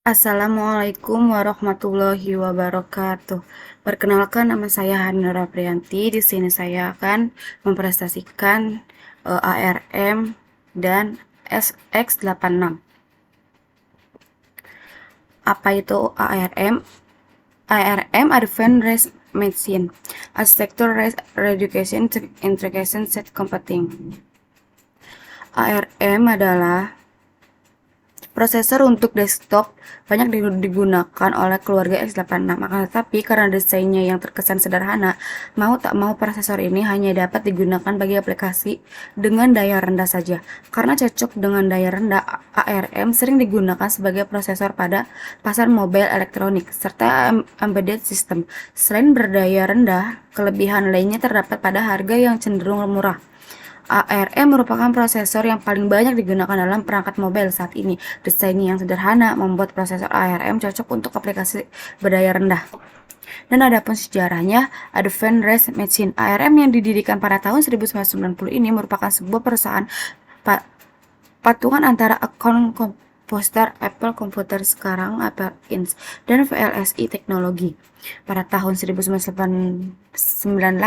Assalamualaikum warahmatullahi wabarakatuh. Perkenalkan, nama saya Hanura Priyanti. Di sini saya akan mempresentasikan ARM dan SX86. Apa itu ARM? ARM Advanced Race Machine, Architecture Race Reduction Integration Set Computing. ARM adalah prosesor untuk desktop banyak digunakan oleh keluarga x86, akan tetapi karena desainnya yang terkesan sederhana, mau tak mau prosesor ini hanya dapat digunakan bagi aplikasi dengan daya rendah saja. Karena cocok dengan daya rendah, ARM sering digunakan sebagai prosesor pada pasar mobile elektronik serta embedded system. Selain berdaya rendah, kelebihan lainnya terdapat pada harga yang cenderung murah. ARM merupakan prosesor yang paling banyak digunakan dalam perangkat mobile saat ini. Desainnya yang sederhana membuat prosesor ARM cocok untuk aplikasi berdaya rendah. Dan adapun sejarahnya, Advanced Race Machine ARM yang didirikan pada tahun 1990 ini merupakan sebuah perusahaan patungan antara Account Computer Apple Computer sekarang Apple Inc. dan VLSI Teknologi. Pada tahun 1998,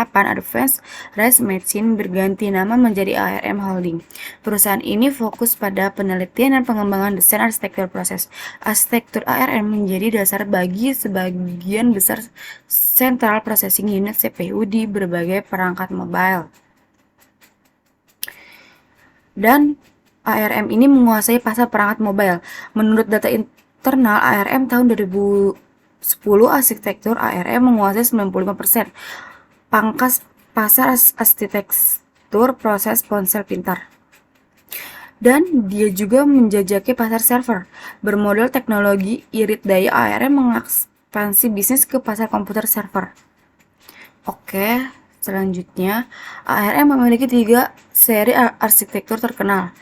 Advanced Race Machine berganti nama menjadi ARM Holding. Perusahaan ini fokus pada penelitian dan pengembangan desain arsitektur proses. Arsitektur ARM menjadi dasar bagi sebagian besar Central Processing Unit CPU di berbagai perangkat mobile. Dan ARM ini menguasai pasar perangkat mobile. Menurut data internal ARM tahun 2010, arsitektur ARM menguasai 95% pangkas pasar arsitektur proses ponsel pintar. Dan dia juga menjajaki pasar server. Bermodal teknologi irit daya, ARM mengekspansi bisnis ke pasar komputer server. Oke, selanjutnya ARM memiliki 3 seri arsitektur terkenal.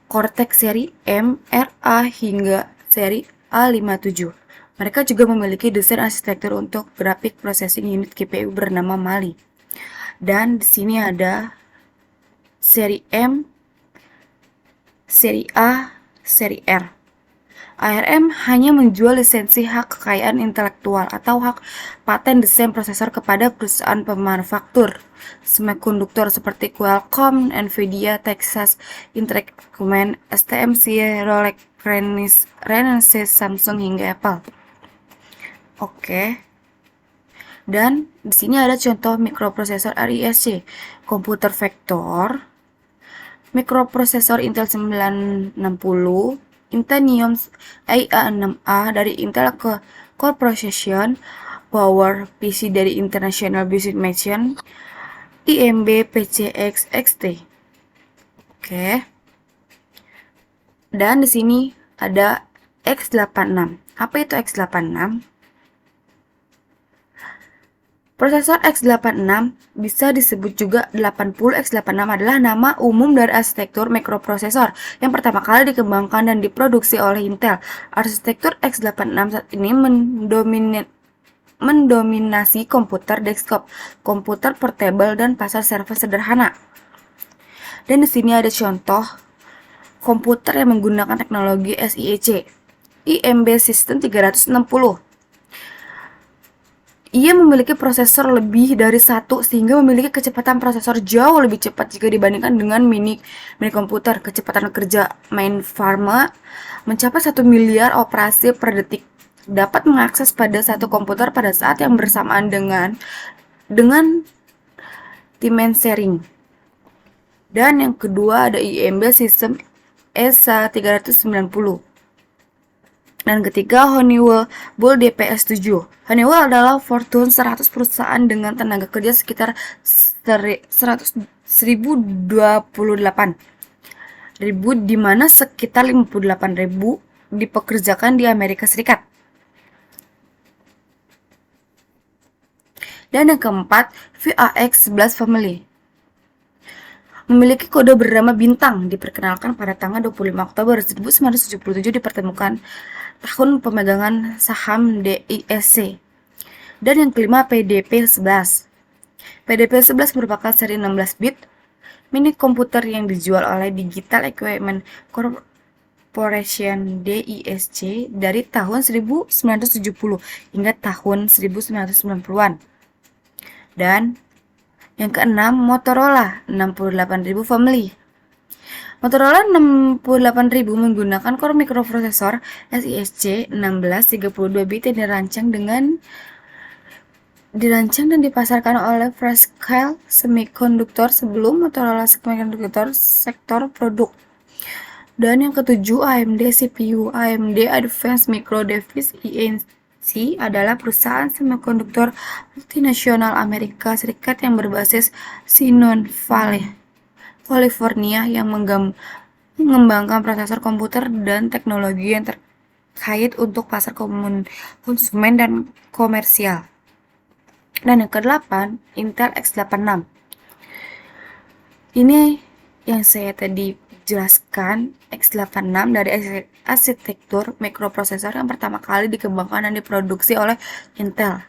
Cortex seri M, RA hingga seri A57. Mereka juga memiliki desain arsitektur untuk graphic processing unit GPU bernama Mali. Dan di sini ada seri M, seri A, seri R. ARM hanya menjual lisensi hak kekayaan intelektual atau hak paten desain prosesor kepada perusahaan pemanufaktur semikonduktor seperti Qualcomm, Nvidia, Texas Instruments, STMC, Rolex, Renesas, Samsung hingga Apple. Oke. Dan di sini ada contoh mikroprosesor RISC, komputer vektor, mikroprosesor Intel 960, Infineon IA6A dari Intel Corporation, Power PC dari International Business Machine, IMB PCX XT. Oke. Dan di sini ada x86. Apa itu x86? Prosesor x86 bisa disebut juga 80. X86 adalah nama umum dari arsitektur mikroprosesor yang pertama kali dikembangkan dan diproduksi oleh Intel. Arsitektur x86 saat ini mendominasi komputer desktop, komputer portable, dan pasar server sederhana. Dan di sini ada contoh komputer yang menggunakan teknologi SIEC, IMB System 360. Ia memiliki prosesor lebih dari satu sehingga memiliki kecepatan prosesor jauh lebih cepat jika dibandingkan dengan mini komputer. Kecepatan kerja mainframe mencapai 1 miliar operasi per detik. Dapat mengakses pada satu komputer pada saat yang bersamaan dengan dimensi sharing. Dan yang kedua ada IMB System ESA 390. Dan ketiga, Honeywell DPS-7. Honeywell adalah Fortune 100 perusahaan dengan tenaga kerja sekitar 1028 ribu, di mana sekitar 58 ribu dipekerjakan di Amerika Serikat. Dan yang keempat, VAX11 Family. Memiliki kode bernama Bintang, diperkenalkan pada tanggal 25 Oktober 1977, dipertemukan tahun pemegangan saham DISC. Dan yang kelima, PDP-11. PDP-11 merupakan seri 16 bit mini komputer yang dijual oleh Digital Equipment Corporation (DISC) dari tahun 1970 hingga tahun 1990-an. Dan yang keenam, Motorola 68.000 family. Motorola 68.000 menggunakan core microprocessor SISC 1632 bit yang dirancang dan dipasarkan oleh Freescale Semiconductor sebelum Motorola Semiconductor sektor produk. Dan yang ketujuh, AMD CPU. AMD Advanced Micro Devices (INC) adalah perusahaan semikonduktor multinasional Amerika Serikat yang berbasis Silicon Valley, California, yang mengembangkan prosesor komputer dan teknologi yang terkait untuk pasar konsumen dan komersial. Dan yang ke-8, Intel x86. Ini yang saya tadi jelaskan, x86 dari arsitektur mikroprosesor yang pertama kali dikembangkan dan diproduksi oleh Intel.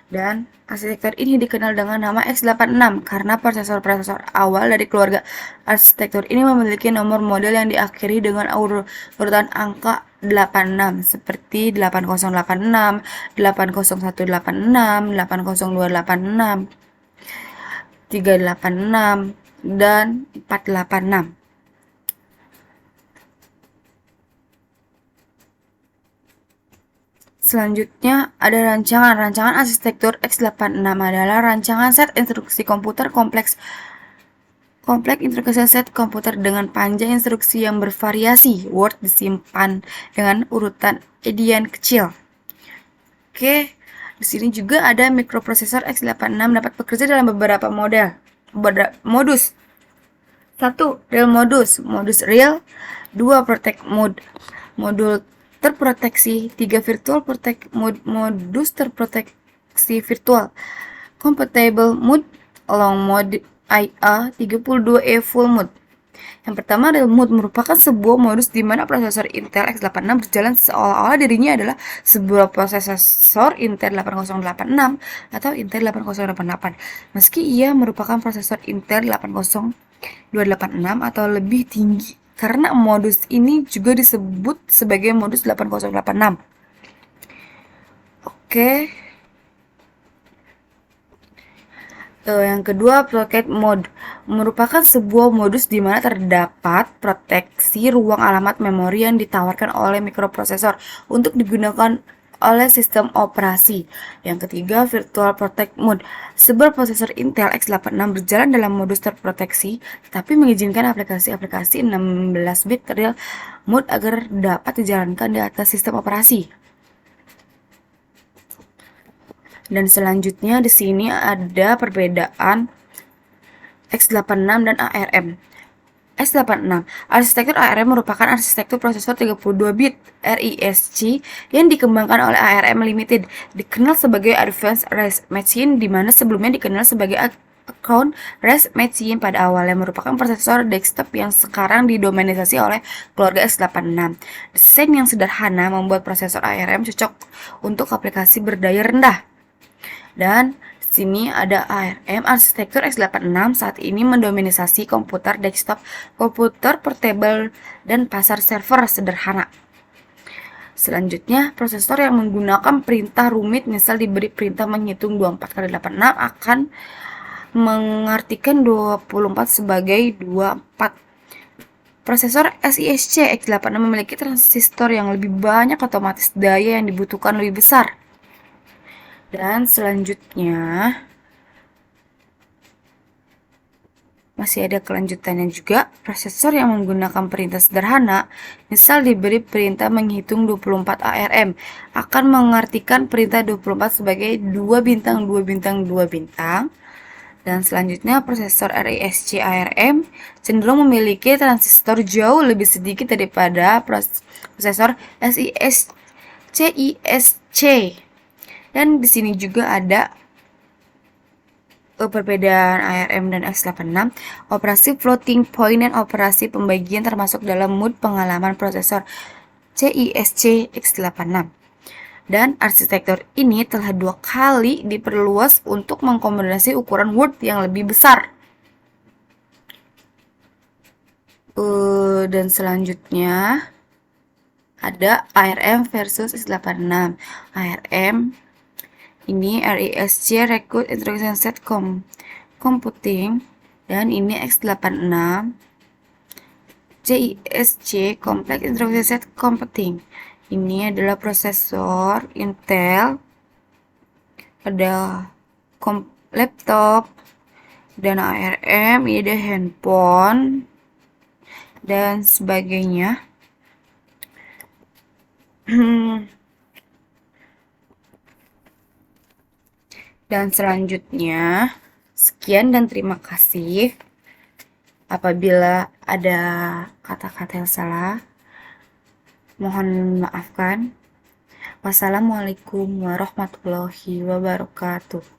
Dan arsitektur ini dikenal dengan nama x86 karena prosesor-prosesor awal dari keluarga arsitektur ini memiliki nomor model yang diakhiri dengan urutan angka 86 seperti 8086, 80186, 80286, 386, dan 486. Selanjutnya ada rancangan arsitektur x86 adalah rancangan set instruksi komputer kompleks instruksi set komputer dengan panjang instruksi yang bervariasi. Word disimpan dengan urutan endian kecil. Oke, di sini juga ada mikroprosesor x86 dapat bekerja dalam beberapa modus. 1. Real modus real. 2. Protect mode, modul terproteksi. 3. Virtual protect mode, modus terproteksi virtual. Compatible mode, long mode IA. 32E full mode. Yang pertama, real mode merupakan sebuah modus di mana prosesor Intel x86 berjalan seolah-olah dirinya adalah sebuah prosesor Intel 8086 atau Intel 8088, meski ia merupakan prosesor Intel 80286 atau lebih tinggi, karena modus ini juga disebut sebagai modus 8086. Oke. Yang kedua, protect mode merupakan sebuah modus di mana terdapat proteksi ruang alamat memori yang ditawarkan oleh mikroprosesor untuk digunakan oleh sistem operasi. Yang ketiga, virtual protect mode. Sebuah prosesor Intel x86 berjalan dalam modus terproteksi, tetapi mengizinkan aplikasi-aplikasi 16 bit real mode agar dapat dijalankan di atas sistem operasi. Dan selanjutnya di sini ada perbedaan x86 dan ARM. x86, arsitektur ARM merupakan arsitektur prosesor 32 bit RISC yang dikembangkan oleh ARM Limited, dikenal sebagai Advanced Race Machine, di mana sebelumnya dikenal sebagai Account Race Machine pada awalnya merupakan prosesor desktop yang sekarang didominasi oleh keluarga x86. Desain yang sederhana membuat prosesor ARM cocok untuk aplikasi berdaya rendah. Dan sini ada ARM, arsitektur x86 saat ini mendominasi komputer desktop, komputer portable, dan pasar server sederhana. Selanjutnya, prosesor yang menggunakan perintah rumit, misal diberi perintah menghitung 24x86, akan mengartikan 24 sebagai 24. Prosesor SISC x86 memiliki transistor yang lebih banyak, otomatis daya yang dibutuhkan lebih besar. Dan selanjutnya masih ada kelanjutannya juga, prosesor yang menggunakan perintah sederhana, misal diberi perintah menghitung 24 ARM, akan mengartikan perintah 24 sebagai 2 bintang 2 bintang 2 bintang. Dan selanjutnya prosesor RISC ARM cenderung memiliki transistor jauh lebih sedikit daripada prosesor CISC. Dan di sini juga ada perbedaan ARM dan x86, operasi floating point dan operasi pembagian termasuk dalam mode pengalaman prosesor CISC x86. Dan arsitektur ini telah 2 kali diperluas untuk mengakomodasi ukuran word yang lebih besar. Dan selanjutnya ada ARM versus X86. ARM ini RISC Recruit Instruction Set Computing, dan ini X86 CISC Complex Instruction Set Computing. Ini adalah prosesor Intel pada laptop, dan ARM ini ada handphone dan sebagainya. Dan selanjutnya, sekian dan terima kasih. Apabila ada kata-kata yang salah, mohon maafkan. Wassalamualaikum warahmatullahi wabarakatuh.